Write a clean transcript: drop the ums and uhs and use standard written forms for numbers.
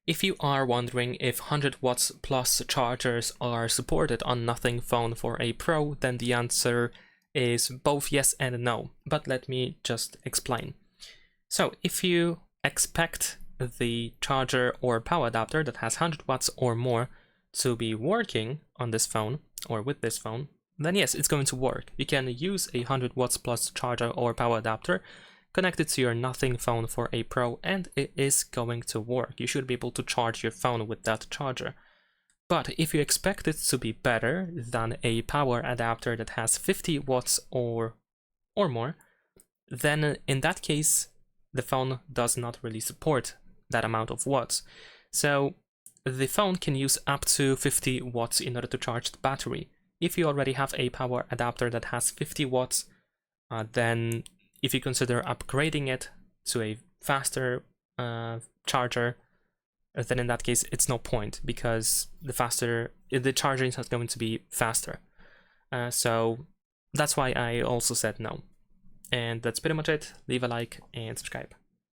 If you are wondering if 100 watts plus chargers are supported on Nothing Phone for a Pro, then the answer is both yes and no, but let me just explain. So if you expect the charger or power adapter that has 100 watts or more to be working on this phone or with this phone, then yes, it's going to work. You can use a 100 watts plus charger or power adapter connected to your Nothing Phone for a Pro, and it is going to work. You should be able to charge your phone with that charger. But if you expect it to be better than a power adapter that has 50 watts or more, then in that case, the phone does not really support that amount of watts. So the phone can use up to 50 watts in order to charge the battery. If you already have a power adapter that has 50 watts, then if you consider upgrading it to a faster charger, then in that case it's no point, because the charging is going to be faster. So that's why I also said no. And that's pretty much it. Leave a like and subscribe.